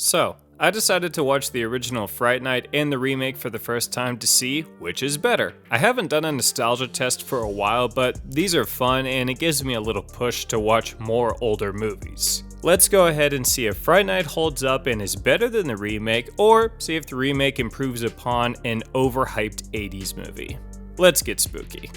So, I decided to watch the original Fright Night and the remake for the first time to see which is better. I haven't done a nostalgia test for a while, but these are fun and it gives me a little push to watch more older movies. Let's go ahead and see if Fright Night holds up and is better than the remake, or see if the remake improves upon an overhyped 80s movie. Let's get spooky.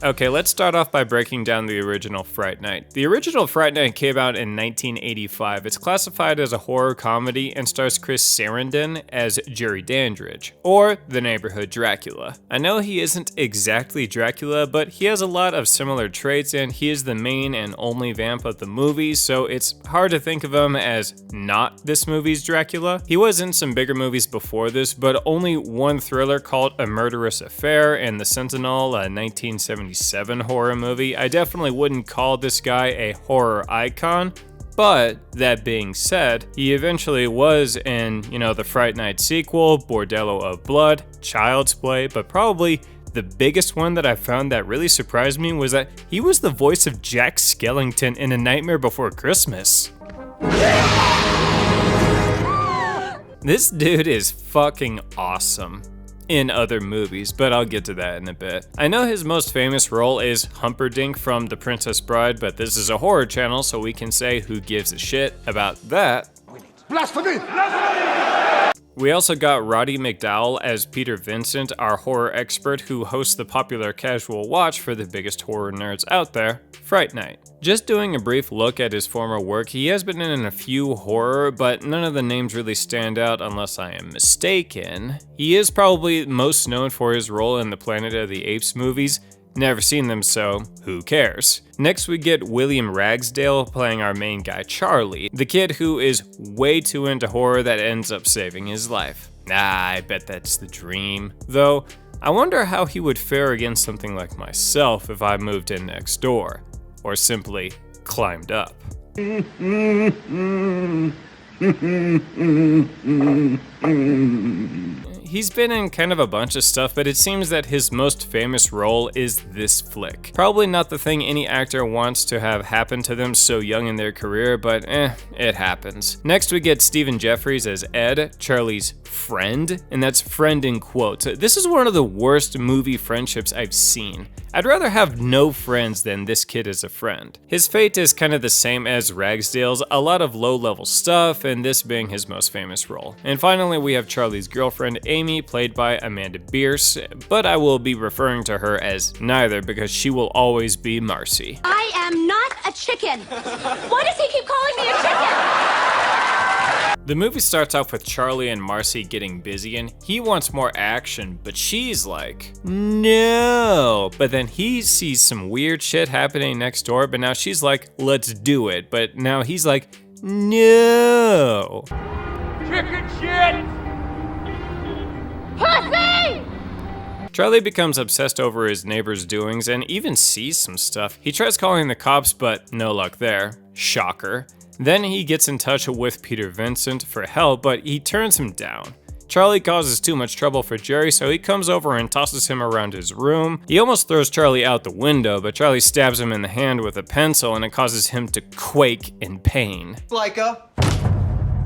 Okay, let's start off by breaking down the original Fright Night. The original Fright Night came out in 1985. It's classified as a horror comedy and stars Chris Sarandon as Jerry Dandridge, or the neighborhood Dracula. I know he isn't exactly Dracula, but he has a lot of similar traits and he is the main and only vamp of the movie, so it's hard to think of him as not this movie's Dracula. He was in some bigger movies before this, but only one thriller called A Murderous Affair and The Sentinel, a 1977 horror movie. I definitely wouldn't call this guy a horror icon, but that being said, he eventually was in, the Fright Night sequel, Bordello of Blood, Child's Play, but probably the biggest one that I found that really surprised me was that he was the voice of Jack Skellington in A Nightmare Before Christmas. This dude is fucking awesome in other movies, but I'll get to that in a bit. I know his most famous role is Humperdinck from The Princess Bride, but this is a horror channel, so we can say who gives a shit about that. Blasphemy! We also got Roddy McDowall as Peter Vincent, our horror expert who hosts the popular Casual Watch for the biggest horror nerds out there, Fright Night. Just doing a brief look at his former work, he has been in a few horror, but none of the names really stand out unless I am mistaken. He is probably most known for his role in the Planet of the Apes movies. Never seen them, so who cares? Next we get William Ragsdale playing our main guy Charlie, the kid who is way too into horror that ends up saving his life. I bet that's the dream. Though, I wonder how he would fare against something like myself if I moved in next door, or simply climbed up. He's been in kind of a bunch of stuff, but it seems that his most famous role is this flick. Probably not the thing any actor wants to have happen to them so young in their career, but it happens. Next we get Stephen Jeffries as Ed, Charlie's friend, and that's friend in quotes. This is one of the worst movie friendships I've seen. I'd rather have no friends than this kid as a friend. His fate is kind of the same as Ragsdale's, a lot of low-level stuff, and this being his most famous role. And finally, we have Charlie's girlfriend, Amy, played by Amanda Bierce, but I will be referring to her as neither because she will always be Marcy. I am not a chicken. Why does he keep calling me a chicken? The movie starts off with Charlie and Marcy getting busy and he wants more action, but she's like, no. But then he sees some weird shit happening next door, but now she's like, let's do it. But now he's like, no. Chicken shit! Pussy! Charlie becomes obsessed over his neighbor's doings and even sees some stuff. He tries calling the cops, but no luck there. Shocker. Then he gets in touch with Peter Vincent for help, but he turns him down. Charlie causes too much trouble for Jerry, so he comes over and tosses him around his room. He almost throws Charlie out the window, but Charlie stabs him in the hand with a pencil and it causes him to quake in pain. Like a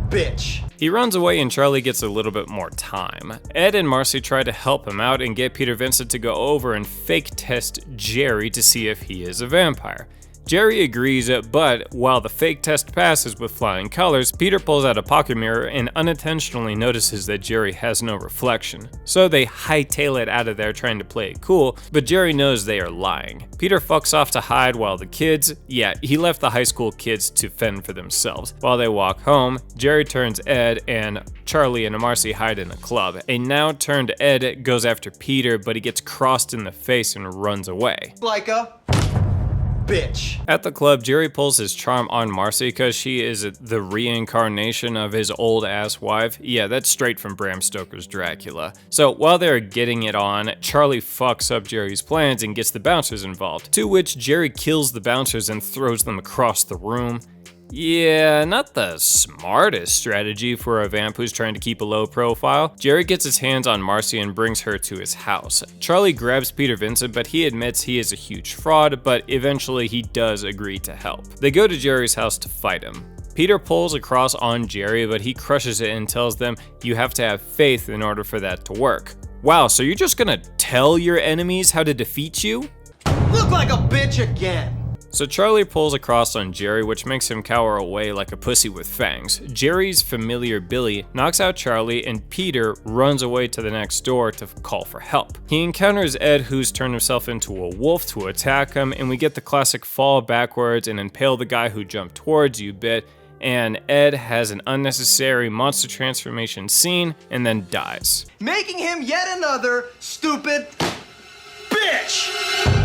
bitch. He runs away and Charlie gets a little bit more time. Ed and Marcy try to help him out and get Peter Vincent to go over and fake test Jerry to see if he is a vampire. Jerry agrees, but while the fake test passes with flying colors, Peter pulls out a pocket mirror and unintentionally notices that Jerry has no reflection. So they hightail it out of there trying to play it cool, but Jerry knows they are lying. Peter fucks off to hide while the kids, he left the high school kids to fend for themselves. While they walk home, Jerry turns Ed and Charlie and Marcy hide in a club. A now turned Ed goes after Peter, but he gets crossed in the face and runs away. Like a bitch. At the club, Jerry pulls his charm on Marcy because she is the reincarnation of his old ass wife. Yeah, that's straight from Bram Stoker's Dracula. So while they're getting it on, Charlie fucks up Jerry's plans and gets the bouncers involved, to which Jerry kills the bouncers and throws them across the room. Yeah, not the smartest strategy for a vamp who's trying to keep a low profile. Jerry gets his hands on Marcy and brings her to his house. Charlie grabs Peter Vincent, but he admits he is a huge fraud, but eventually he does agree to help. They go to Jerry's house to fight him. Peter pulls a cross on Jerry, but he crushes it and tells them you have to have faith in order for that to work. Wow, so you're just gonna tell your enemies how to defeat you? Look like a bitch again. So Charlie pulls a cross on Jerry, which makes him cower away like a pussy with fangs. Jerry's familiar Billy knocks out Charlie, and Peter runs away to the next door to call for help. He encounters Ed, who's turned himself into a wolf to attack him, and we get the classic fall backwards and impale the guy who jumped towards you bit, and Ed has an unnecessary monster transformation scene and then dies. Making him yet another stupid bitch.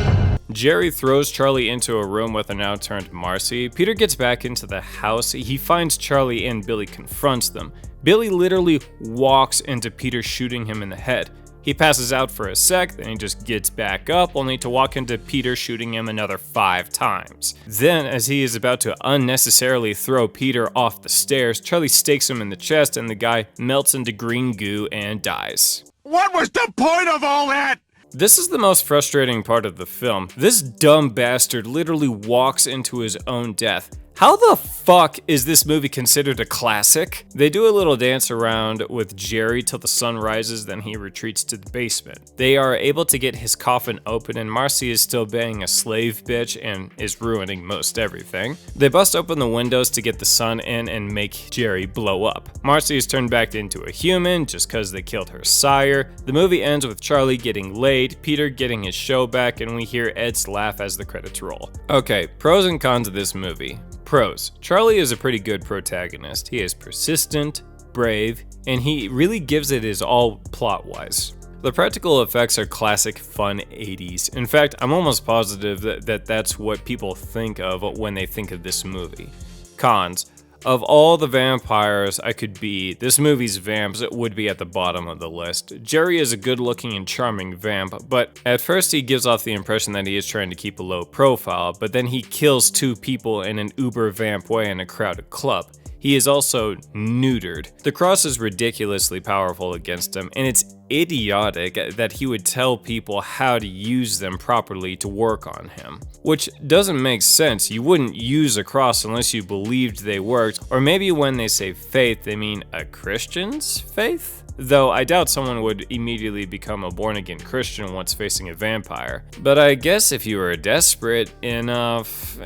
Jerry throws Charlie into a room with a now turned Marcy. Peter gets back into the house. He finds Charlie and Billy confronts them. Billy literally walks into Peter, shooting him in the head. He passes out for a sec, then he just gets back up, only to walk into Peter, shooting him another 5 times. Then, as he is about to unnecessarily throw Peter off the stairs, Charlie stakes him in the chest and the guy melts into green goo and dies. What was the point of all that? This is the most frustrating part of the film. This dumb bastard literally walks into his own death. How the fuck is this movie considered a classic? They do a little dance around with Jerry till the sun rises, then he retreats to the basement. They are able to get his coffin open, and Marcy is still being a slave bitch and is ruining most everything. They bust open the windows to get the sun in and make Jerry blow up. Marcy is turned back into a human just cause they killed her sire. The movie ends with Charlie getting laid, Peter getting his show back, and we hear Ed's laugh as the credits roll. Okay, pros and cons of this movie. Pros. Charlie is a pretty good protagonist. He is persistent, brave, and he really gives it his all plot-wise. The practical effects are classic fun 80s. In fact, I'm almost positive that that's what people think of when they think of this movie. Cons. Of all the vampires I could be, this movie's vamps would be at the bottom of the list. Jerry is a good-looking and charming vamp, but at first he gives off the impression that he is trying to keep a low profile, but then he kills 2 people in an uber vamp way in a crowded club. He is also neutered. The cross is ridiculously powerful against him, and it's idiotic that he would tell people how to use them properly to work on him. Which doesn't make sense. You wouldn't use a cross unless you believed they worked, or maybe when they say faith, they mean a Christian's faith? Though I doubt someone would immediately become a born-again Christian once facing a vampire. But I guess if you were desperate enough,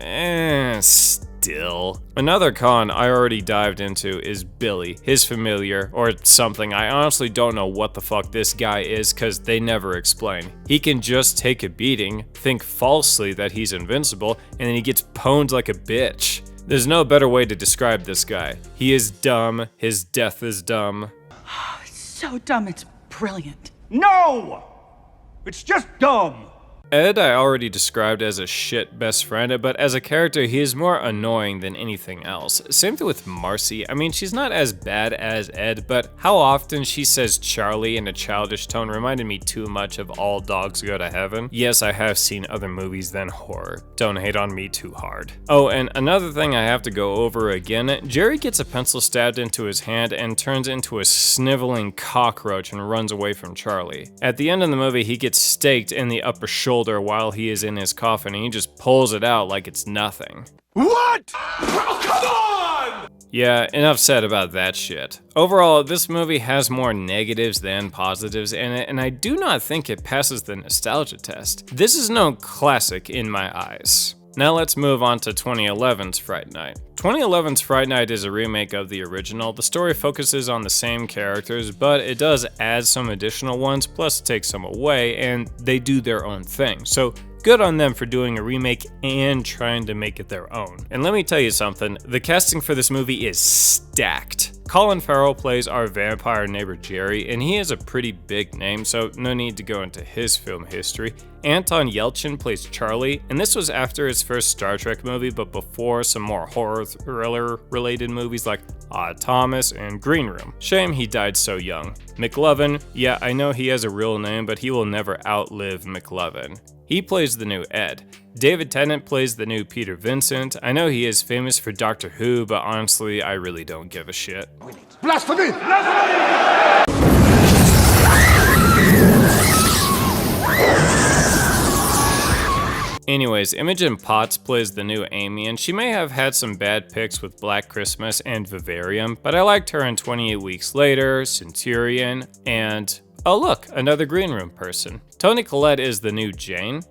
still. Another con I already dived into is Billy, his familiar, or something. I honestly don't know what the fuck this guy is, cause they never explain. He can just take a beating, think falsely that he's invincible, and then he gets pwned like a bitch. There's no better way to describe this guy. He is dumb, his death is dumb. So dumb, it's brilliant. No! It's just dumb. Ed I already described as a shit best friend, but as a character he is more annoying than anything else. Same thing with Marcy. I mean, she's not as bad as Ed, but how often she says Charlie in a childish tone reminded me too much of All Dogs Go to Heaven. Yes, I have seen other movies than horror. Don't hate on me too hard. Oh, and another thing I have to go over again, Jerry gets a pencil stabbed into his hand and turns into a sniveling cockroach and runs away from Charlie. At the end of the movie, he gets staked in the upper shoulder while he is in his coffin, and he just pulls it out like it's nothing. What? Oh, come on! Yeah, enough said about that shit. Overall, this movie has more negatives than positives in it, and I do not think it passes the nostalgia test. This is no classic in my eyes. Now let's move on to 2011's Fright Night. 2011's Fright Night is a remake of the original. The story focuses on the same characters, but it does add some additional ones, plus take some away, and they do their own thing. So good on them for doing a remake and trying to make it their own. And let me tell you something, the casting for this movie is stacked. Colin Farrell plays our vampire neighbor Jerry, and he is a pretty big name, so no need to go into his film history. Anton Yelchin plays Charlie, and this was after his first Star Trek movie, but before some more horror thriller related movies like Odd Thomas and Green Room. Shame he died so young. McLovin, yeah, I know he has a real name, but he will never outlive McLovin. He plays the new Ed. David Tennant plays the new Peter Vincent. I know he is famous for Doctor Who, but honestly, I really don't give a shit. Blasphemy! Anyways, Imogen Potts plays the new Amy, and she may have had some bad picks with Black Christmas and Vivarium, but I liked her in 28 Weeks Later, Centurion, and oh look, another Green Room person. Toni Collette is the new Jane.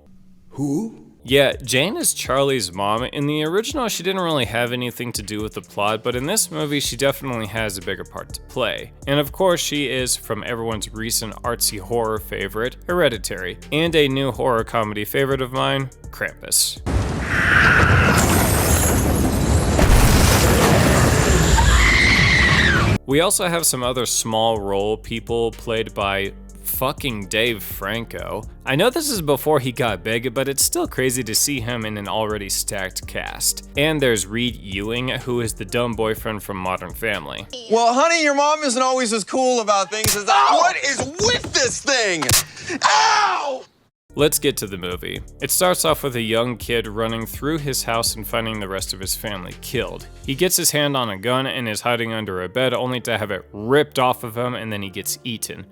Who? Yeah, Jane is Charlie's mom. In the original, she didn't really have anything to do with the plot, but in this movie, she definitely has a bigger part to play. And of course, she is from everyone's recent artsy horror favorite, Hereditary, and a new horror comedy favorite of mine, Krampus. We also have some other small role people played by fucking Dave Franco. I know this is before he got big, but it's still crazy to see him in an already stacked cast. And there's Reed Ewing, who is the dumb boyfriend from Modern Family. Well, honey, your mom isn't always as cool about things as I. What is with this thing? Ow! Let's get to the movie. It starts off with a young kid running through his house and finding the rest of his family killed. He gets his hand on a gun and is hiding under a bed only to have it ripped off of him, and then he gets eaten.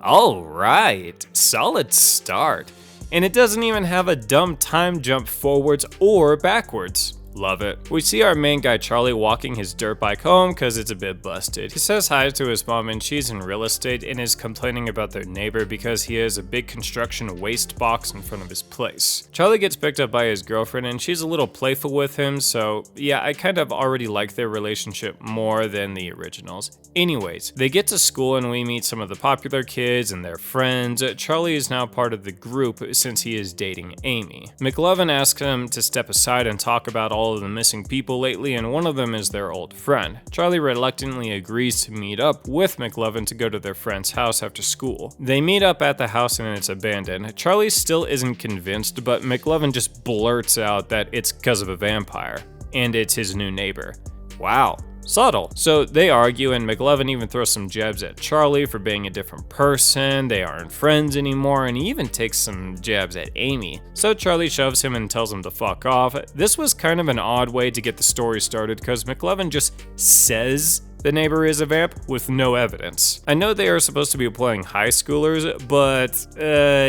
Alright, solid start. And it doesn't even have a dumb time jump forwards or backwards. Love it. We see our main guy Charlie walking his dirt bike home because it's a bit busted. He says hi to his mom, and she's in real estate and is complaining about their neighbor because he has a big construction waste box in front of his place. Charlie gets picked up by his girlfriend and she's a little playful with him, so yeah, I kind of already like their relationship more than the originals. Anyways, they get to school and we meet some of the popular kids and their friends. Charlie is now part of the group since he is dating Amy. McLovin asks him to step aside and talk about all of the missing people lately, and one of them is their old friend. Charlie reluctantly agrees to meet up with McLovin to go to their friend's house after school. They meet up at the house and it's abandoned. Charlie still isn't convinced, but McLovin just blurts out that it's because of a vampire, and it's his new neighbor. Wow. Subtle. So they argue, and McLovin even throws some jabs at Charlie for being a different person. They aren't friends anymore, and he even takes some jabs at Amy. So Charlie shoves him and tells him to fuck off. This was kind of an odd way to get the story started because McLovin just says the neighbor is a vamp with no evidence. I know they are supposed to be playing high schoolers, but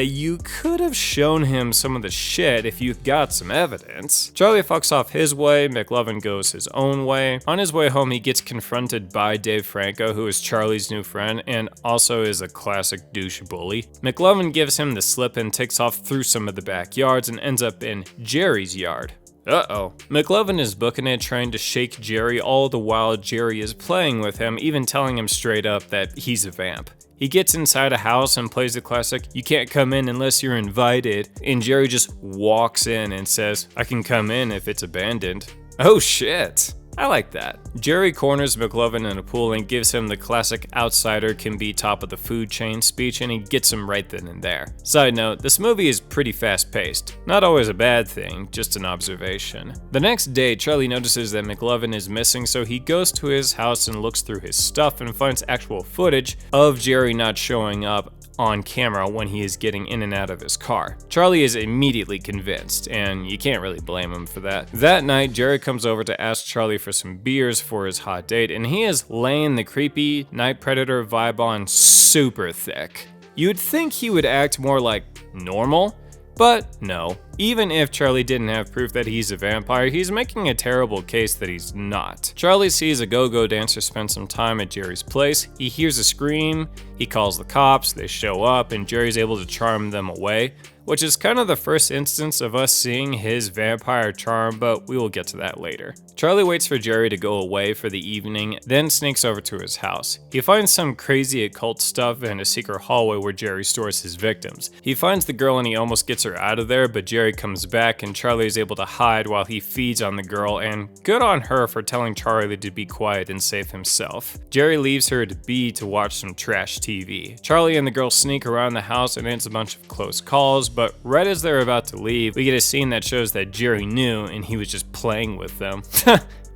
you could have shown him some of the shit if you got some evidence. Charlie fucks off his way, McLovin goes his own way. On his way home, he gets confronted by Dave Franco, who is Charlie's new friend and also is a classic douche bully. McLovin gives him the slip and takes off through some of the backyards and ends up in Jerry's yard. Uh-oh. McLovin is booking it, trying to shake Jerry, all the while Jerry is playing with him, even telling him straight up that he's a vamp. He gets inside a house and plays the classic, "You can't come in unless you're invited," and Jerry just walks in and says, "I can come in if it's abandoned." Oh shit. I like that. Jerry corners McLovin in a pool and gives him the classic outsider can be top of the food chain speech, and he gets him right then and there. Side note, this movie is pretty fast paced. Not always a bad thing, just an observation. The next day, Charlie notices that McLovin is missing, so he goes to his house and looks through his stuff and finds actual footage of Jerry not showing up on camera when he is getting in and out of his car. Charlie is immediately convinced, and you can't really blame him for that. That night, Jerry comes over to ask Charlie for some beers for his hot date, and he is laying the creepy Night Predator vibe on super thick. You'd think he would act more like normal, but no. Even if Charlie didn't have proof that he's a vampire, he's making a terrible case that he's not. Charlie sees a go-go dancer spend some time at Jerry's place. He hears a scream, he calls the cops, they show up, and Jerry's able to charm them away, which is kind of the first instance of us seeing his vampire charm, but we will get to that later. Charlie waits for Jerry to go away for the evening, then sneaks over to his house. He finds some crazy occult stuff and a secret hallway where Jerry stores his victims. He finds the girl and he almost gets her out of there, but Jerry comes back and Charlie is able to hide while he feeds on the girl, and good on her for telling Charlie to be quiet and save himself. Jerry leaves her to be to watch some trash TV. Charlie and the girl sneak around the house and it's a bunch of close calls, but right as they're about to leave, we get a scene that shows that Jerry knew and he was just playing with them.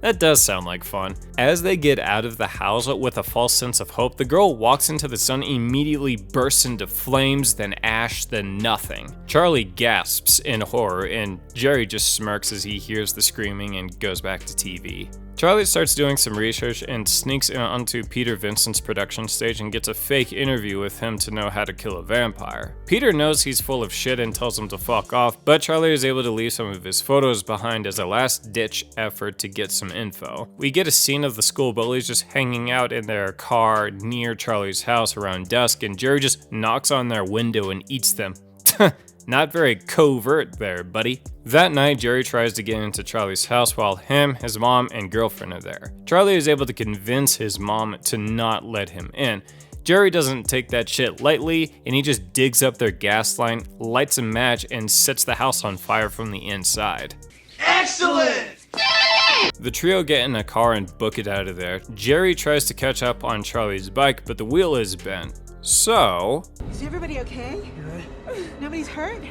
That does sound like fun. As they get out of the house with a false sense of hope, the girl walks into the sun, immediately bursts into flames, then ash, then nothing. Charlie gasps in horror, and Jerry just smirks as he hears the screaming and goes back to TV. Charlie starts doing some research and sneaks onto Peter Vincent's production stage and gets a fake interview with him to know how to kill a vampire. Peter knows he's full of shit and tells him to fuck off, but Charlie is able to leave some of his photos behind as a last-ditch effort to get some info. We get a scene of the school bullies just hanging out in their car near Charlie's house around dusk, and Jerry just knocks on their window and eats them. Not very covert there, buddy. That night, Jerry tries to get into Charlie's house while him, his mom, and girlfriend are there. Charlie is able to convince his mom to not let him in. Jerry doesn't take that shit lightly, and he just digs up their gas line, lights a match, and sets the house on fire from the inside. Excellent! The trio get in a car and book it out of there. Jerry tries to catch up on Charlie's bike, but the wheel is bent. So... Is everybody okay? Nobody's hurt?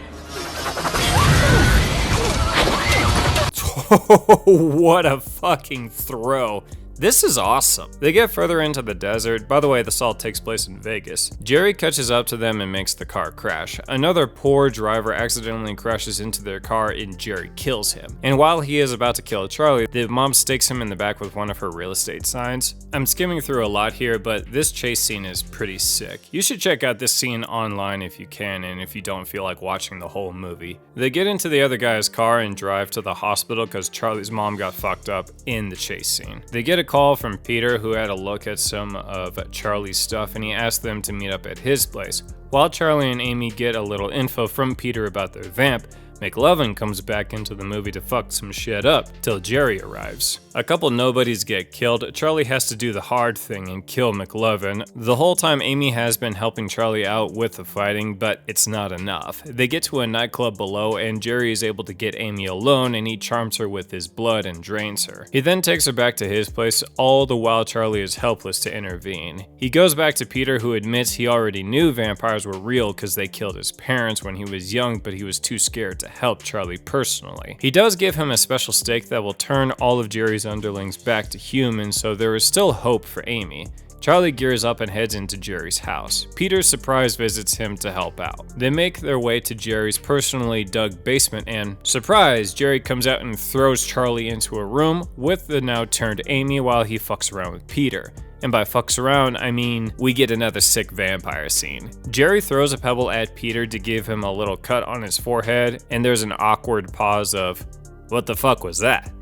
What a fucking throw. This is awesome. They get further into the desert. By the way, this all takes place in Vegas. Jerry catches up to them and makes the car crash. Another poor driver accidentally crashes into their car and Jerry kills him. And while he is about to kill Charlie, the mom stakes him in the back with one of her real estate signs. I'm skimming through a lot here, but this chase scene is pretty sick. You should check out this scene online if you can, and if you don't feel like watching the whole movie. They get into the other guy's car and drive to the hospital because Charlie's mom got fucked up in the chase scene. They get a call from Peter, who had a look at some of Charlie's stuff, and he asked them to meet up at his place. While Charlie and Amy get a little info from Peter about their vamp, McLovin comes back into the movie to fuck some shit up, till Jerry arrives. A couple nobodies get killed. Charlie has to do the hard thing and kill McLovin. The whole time Amy has been helping Charlie out with the fighting, but it's not enough. They get to a nightclub below and Jerry is able to get Amy alone, and he charms her with his blood and drains her. He then takes her back to his place, all the while Charlie is helpless to intervene. He goes back to Peter, who admits he already knew vampires were real because they killed his parents when he was young, but he was too scared to help Charlie personally. He does give him a special stake that will turn all of Jerry's underlings back to humans, so there is still hope for Amy. Charlie gears up and heads into Jerry's house. Peter surprise visits him to help out. They make their way to Jerry's personally dug basement and, surprise, Jerry comes out and throws Charlie into a room with the now turned Amy while he fucks around with Peter. And by fucks around, I mean we get another sick vampire scene. Jerry throws a pebble at Peter to give him a little cut on his forehead, and there's an awkward pause of, what the fuck was that?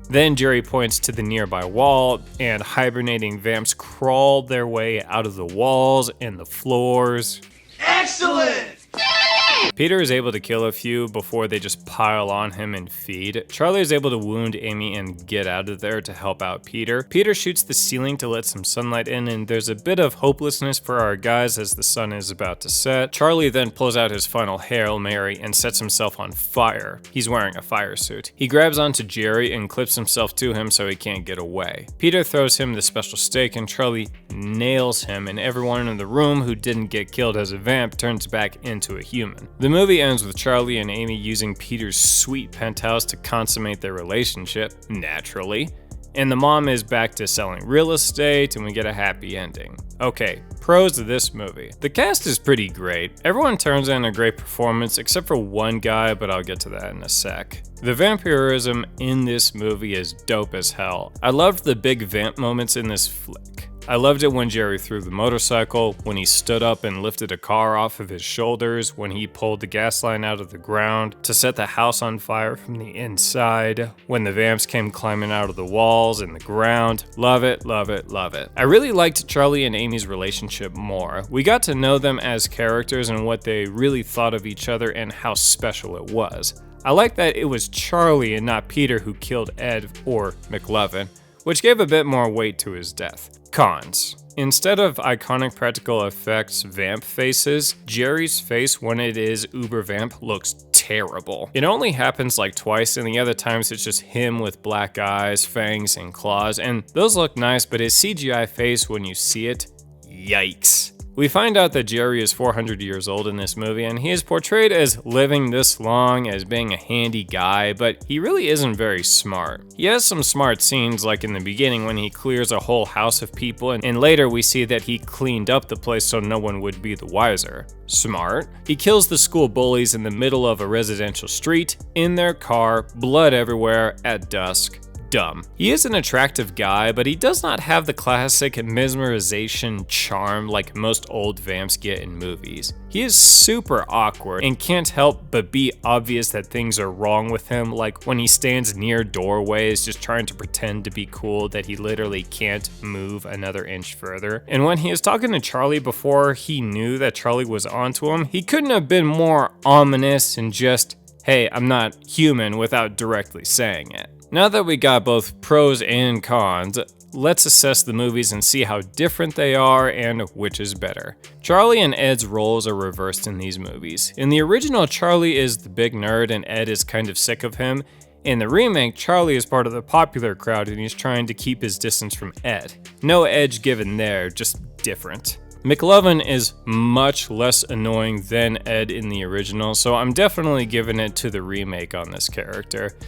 Then Jerry points to the nearby wall, and hibernating vamps crawl their way out of the walls and the floors. Excellent! Peter is able to kill a few before they just pile on him and feed. Charlie is able to wound Amy and get out of there to help out Peter. Peter shoots the ceiling to let some sunlight in, and there's a bit of hopelessness for our guys as the sun is about to set. Charlie then pulls out his final Hail Mary and sets himself on fire. He's wearing a fire suit. He grabs onto Jerry and clips himself to him so he can't get away. Peter throws him the special stake and Charlie nails him, and everyone in the room who didn't get killed as a vamp turns back into a human. The movie ends with Charlie and Amy using Peter's sweet penthouse to consummate their relationship, naturally. And the mom is back to selling real estate, and we get a happy ending. Okay, pros to this movie. The cast is pretty great. Everyone turns in a great performance except for one guy, but I'll get to that in a sec. The vampirism in this movie is dope as hell. I loved the big vamp moments in this flick. I loved it when Jerry threw the motorcycle, when he stood up and lifted a car off of his shoulders, when he pulled the gas line out of the ground to set the house on fire from the inside, when the vamps came climbing out of the walls and the ground. Love it, love it, love it. I really liked Charlie and Amy's relationship more. We got to know them as characters and what they really thought of each other and how special it was. I like that it was Charlie and not Peter who killed Ed or McLovin, which gave a bit more weight to his death. Cons. Instead of iconic practical effects vamp faces, Jerry's face when it is uber vamp looks terrible. It only happens like twice, and the other times it's just him with black eyes, fangs, and claws, and those look nice, but his CGI face when you see it, yikes. We find out that Jerry is 400 years old in this movie, and he is portrayed as living this long, as being a handy guy, but he really isn't very smart. He has some smart scenes, like in the beginning when he clears a whole house of people, and later we see that he cleaned up the place so no one would be the wiser. Smart. He kills the school bullies in the middle of a residential street, in their car, blood everywhere, at dusk. Dumb. He is an attractive guy, but he does not have the classic mesmerization charm like most old vamps get in movies. He is super awkward and can't help but be obvious that things are wrong with him, like when he stands near doorways just trying to pretend to be cool that he literally can't move another inch further. And when he was talking to Charlie before he knew that Charlie was onto him, he couldn't have been more ominous and just, hey, I'm not human, without directly saying it. Now that we got both pros and cons, let's assess the movies and see how different they are and which is better. Charlie and Ed's roles are reversed in these movies. In the original, Charlie is the big nerd and Ed is kind of sick of him. In the remake, Charlie is part of the popular crowd and he's trying to keep his distance from Ed. No edge given there, just different. McLovin is much less annoying than Ed in the original, so I'm definitely giving it to the remake on this character.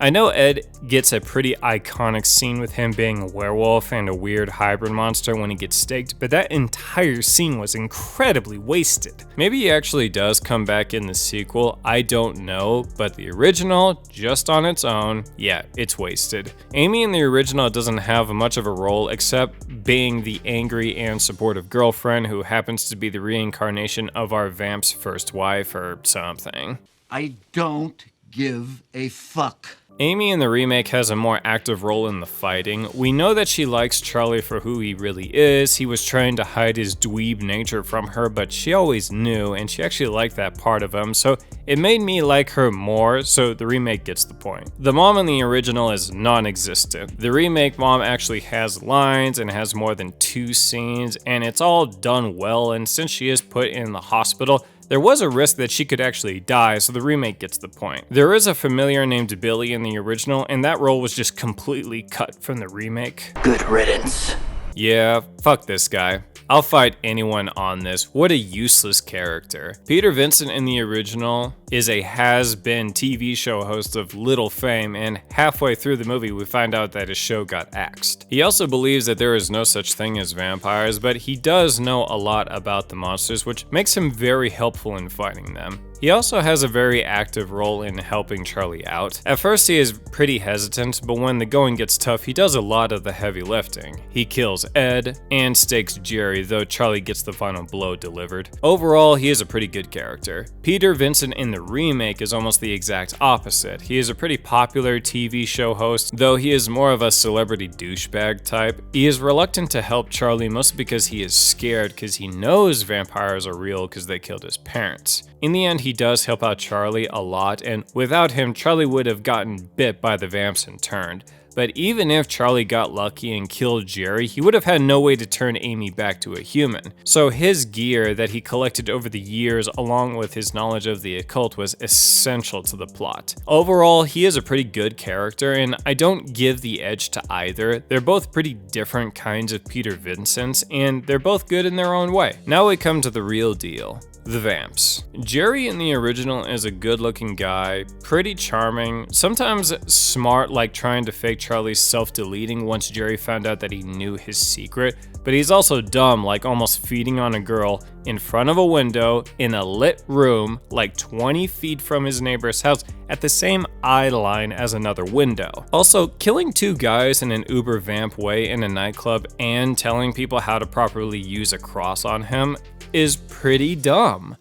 I know Ed gets a pretty iconic scene with him being a werewolf and a weird hybrid monster when he gets staked, but that entire scene was incredibly wasted. Maybe he actually does come back in the sequel, I don't know, but the original, just on its own, yeah, it's wasted. Amy in the original doesn't have much of a role except being the angry and supportive girlfriend who happens to be the reincarnation of our vamp's first wife or something. I don't give a fuck. Amy in the remake has a more active role in the fighting. We know that she likes Charlie for who he really is. He was trying to hide his dweeb nature from her, but she always knew, and she actually liked that part of him, so it made me like her more, so the remake gets the point. The mom in the original is non-existent. The remake mom actually has lines and has more than 2 scenes, and it's all done well, and since she is put in the hospital, there was a risk that she could actually die, so the remake gets the point. There is a familiar named Billy in the original, and that role was just completely cut from the remake. Good riddance. Yeah, fuck this guy. I'll fight anyone on this. What a useless character. Peter Vincent in the original is a has-been TV show host of little fame, and halfway through the movie we find out that his show got axed. He also believes that there is no such thing as vampires, but he does know a lot about the monsters, which makes him very helpful in fighting them. He also has a very active role in helping Charlie out. At first he is pretty hesitant, but when the going gets tough, he does a lot of the heavy lifting. He kills Ed and stakes Jerry, though Charlie gets the final blow delivered. Overall, he is a pretty good character. Peter Vincent in the remake is almost the exact opposite. He is a pretty popular TV show host, though he is more of a celebrity douchebag type. He is reluctant to help Charlie mostly because he is scared because he knows vampires are real because they killed his parents. In the end, he does help out Charlie a lot, and without him, Charlie would have gotten bit by the vamps and turned. But even if Charlie got lucky and killed Jerry, he would have had no way to turn Amy back to a human. So his gear that he collected over the years along with his knowledge of the occult was essential to the plot. Overall, he is a pretty good character, and I don't give the edge to either. They're both pretty different kinds of Peter Vincents, and they're both good in their own way. Now we come to the real deal. The vamps. Jerry in the original is a good-looking guy, pretty charming, sometimes smart, like trying to fake Charlie's self-deleting once Jerry found out that he knew his secret, but he's also dumb, like almost feeding on a girl in front of a window in a lit room like 20 feet from his neighbor's house at the same eye line as another window. Also, killing 2 guys in an uber vamp way in a nightclub and telling people how to properly use a cross on him is pretty dumb.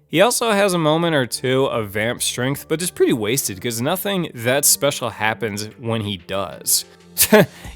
He also has a moment or two of vamp strength, but is pretty wasted because nothing that special happens when he does.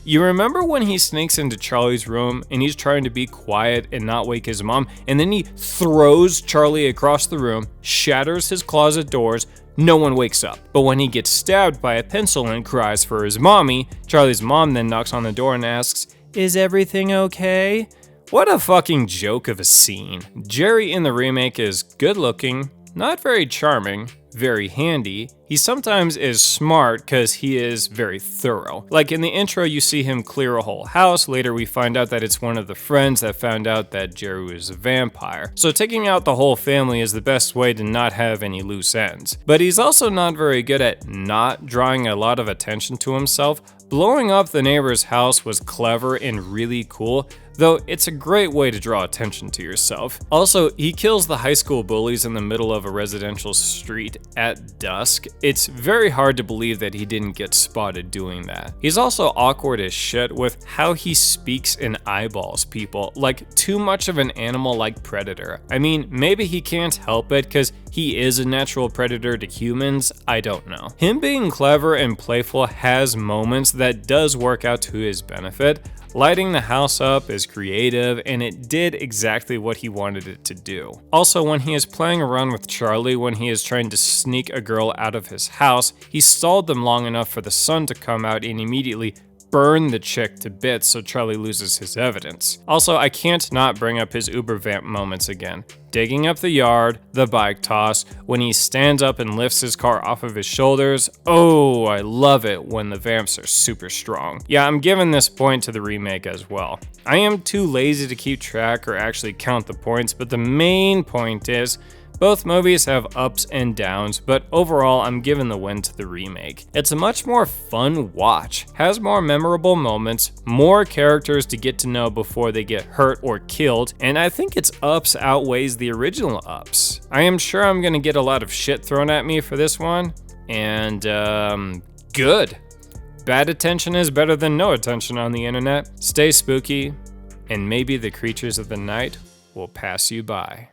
You remember when he sneaks into Charlie's room and he's trying to be quiet and not wake his mom, and then he throws Charlie across the room, shatters his closet doors, no one wakes up. But when he gets stabbed by a pencil and cries for his mommy, Charlie's mom then knocks on the door and asks, "Is everything okay?" What a fucking joke of a scene. Jerry in the remake is good looking, not very charming, very handy. He sometimes is smart because he is very thorough. Like in the intro, you see him clear a whole house. Later, we find out that it's one of the friends that found out that Jerry was a vampire. So taking out the whole family is the best way to not have any loose ends. But he's also not very good at not drawing a lot of attention to himself. Blowing up the neighbor's house was clever and really cool, though it's a great way to draw attention to yourself. Also, he kills the high school bullies in the middle of a residential street at dusk. It's very hard to believe that he didn't get spotted doing that. He's also awkward as shit with how he speaks and eyeballs people, like too much of an animal-like predator. I mean, maybe he can't help it because he is a natural predator to humans, I don't know. Him being clever and playful has moments that does work out to his benefit. Lighting the house up is creative, and it did exactly what he wanted it to do. Also, when he is playing around with Charlie when he is trying to sneak a girl out of his house, he stalled them long enough for the sun to come out and immediately burn the chick to bits so Charlie loses his evidence. Also, I can't not bring up his uber vamp moments again. Digging up the yard, the bike toss, when he stands up and lifts his car off of his shoulders. Oh, I love it when the vamps are super strong. Yeah, I'm giving this point to the remake as well. I am too lazy to keep track or actually count the points, but the main point is both movies have ups and downs, but overall I'm giving the win to the remake. It's a much more fun watch, has more memorable moments, more characters to get to know before they get hurt or killed, and I think its ups outweighs the original ups. I am sure I'm gonna get a lot of shit thrown at me for this one, and good. Bad attention is better than no attention on the internet. Stay spooky, and maybe the creatures of the night will pass you by.